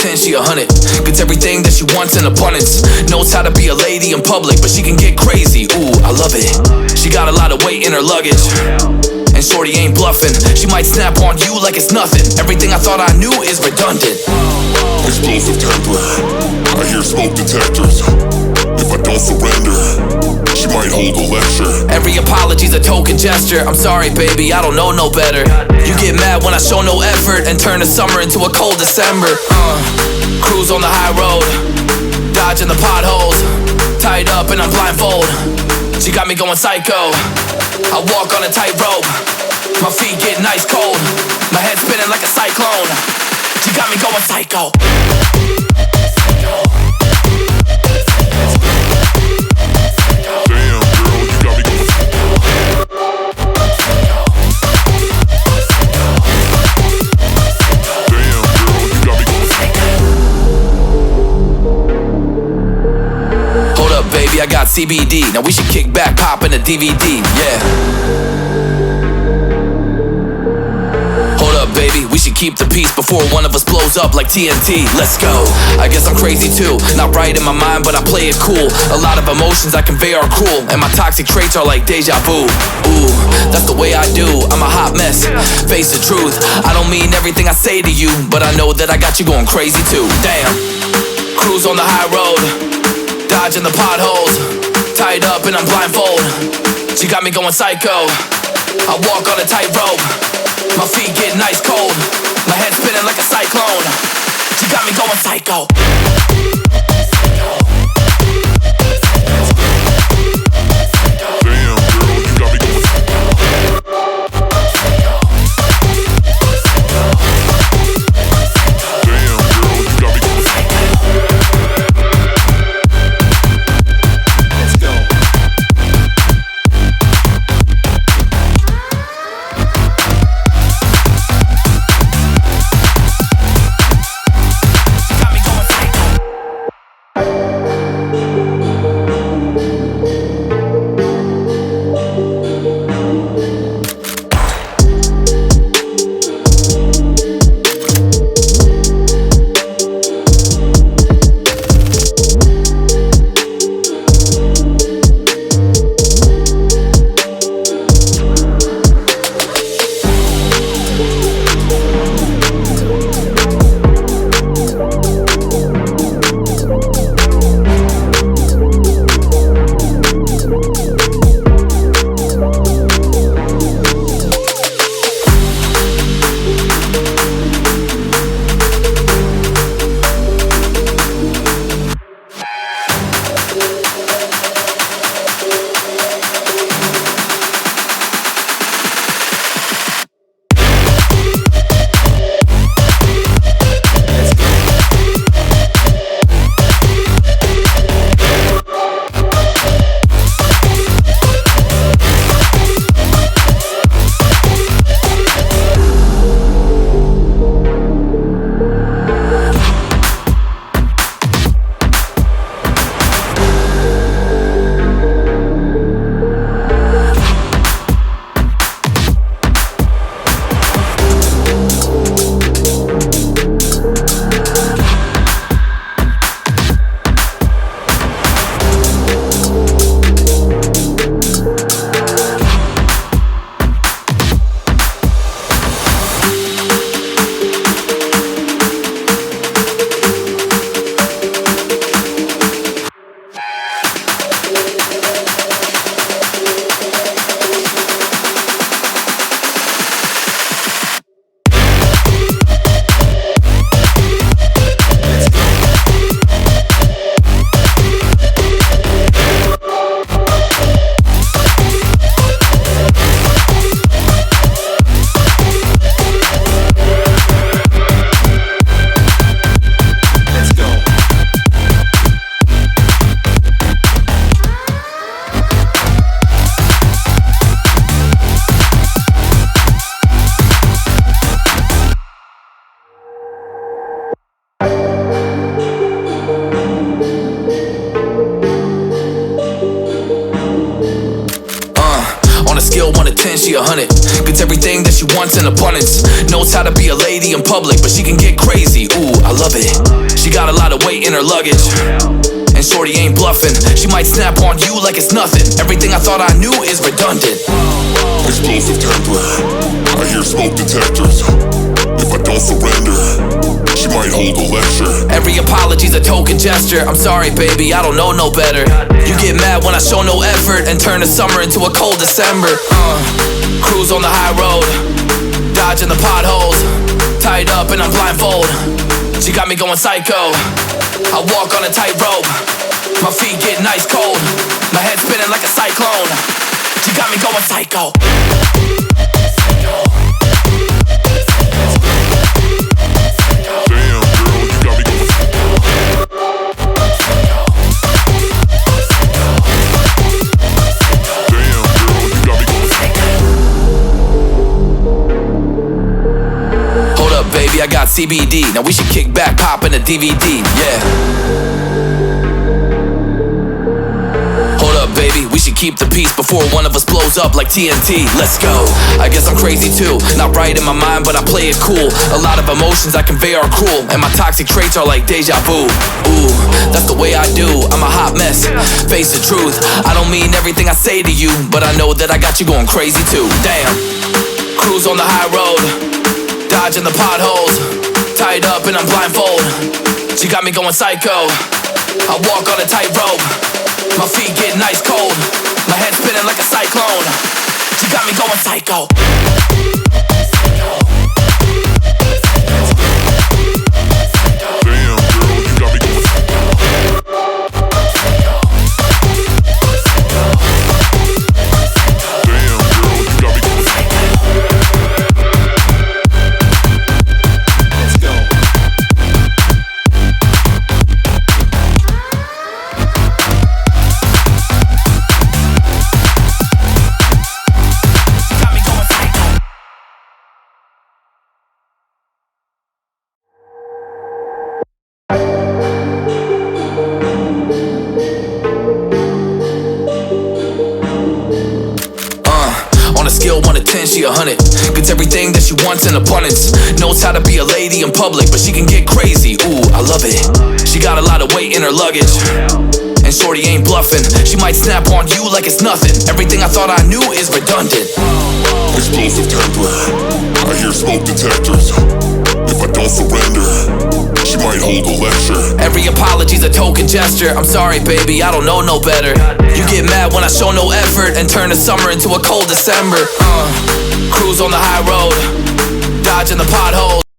10, she 100. Gets everything that she wants in abundance. Knows how to be a lady in public, but she can get crazy. Ooh, I love it. She got a lot of weight in her luggage, and shorty ain't bluffing. She might snap on you like it's nothing. Everything I thought I knew is redundant. Explosive temper, I hear smoke detectors. If I don't surrender, she might hold a lecture. Every apology's a token gesture. I'm sorry, baby, I don't know no better. You get mad when I show no effort and turn the summer into a cold December. Cruise on the high road, dodging the potholes. Tied up and I'm blindfold. She got me going psycho. I walk on a tightrope. My feet get nice cold. My head spinning like a cyclone. She got me going psycho. Damn, girl, you got me going Damn, girl, you got me going Hold up, baby, I got CBD. Now we should kick back, pop in a DVD, yeah. Baby, we should keep the peace before one of us blows up like TNT. Let's go. I guess I'm crazy too. Not right in my mind, but I play it cool. A lot of emotions I convey are cruel, and my toxic traits are like deja vu. Ooh, that's the way I do. I'm a hot mess. Face the truth. I don't mean everything I say to you, but I know that I got you going crazy too. Damn. Cruise on the high road, dodging the potholes. Tied up and I'm blindfold. She got me going psycho. I walk on a tightrope. My feet get nice cold. My head spinning like a cyclone. She got me going psycho. scale 1 to 10, she 100. Gets everything that she wants in abundance. Knows how to be a lady in public, but she can get crazy. Ooh, I love it. She got a lot of weight in her luggage, and shorty ain't bluffing. She might snap on you like it's nothing. Everything I thought I knew is redundant. Explosive temper, I hear smoke detectors. If I don't surrender, she might hold a lecture. Every apology's a token gesture. I'm sorry, baby, I don't know no better. You get mad when I show no effort and turn the summer into a cold December. Cruise on the high road, dodging the potholes. Tied up and I'm blindfold. She got me going psycho. I walk on a tightrope. My feet getting ice cold. My head spinning like a cyclone. She got me going psycho. Damn, girl, you got me going. Damn, girl, you got me going. Hold up, baby, I got CBD. Now we should kick back, pop in a DVD, yeah. Baby, we should keep the peace before one of us blows up like TNT. Let's go. I guess I'm crazy too. Not right in my mind, but I play it cool. A lot of emotions I convey are cruel, and my toxic traits are like deja vu. Ooh, that's the way I do. I'm a hot mess. Face the truth. I don't mean everything I say to you, but I know that I got you going crazy too. Damn. Cruise on the high road, dodging the potholes. Tied up and I'm blindfold. She got me going psycho. I walk on a tightrope. My feet getting ice cold. My head spinning like a cyclone. She got me going psycho. Damn, girl, you got me going. Damn, girl, you got me going. Let's go. On a scale 1 to 10, she 100. Gets everything that she wants in abundance. Knows how to be a lady in public, but she can get crazy. Ooh, I love it. She got a lot of weight in her luggage, and shorty ain't bluffing. She might snap on you like it's nothing. Everything I thought I knew is redundant. Explosive temper, I hear smoke detectors. If I don't surrender, she might hold a lecture. Every apology's a token gesture. I'm sorry, baby, I don't know no better. You get mad when I show no effort and turn the summer into a cold December. Cruise on the high road, dodging the potholes.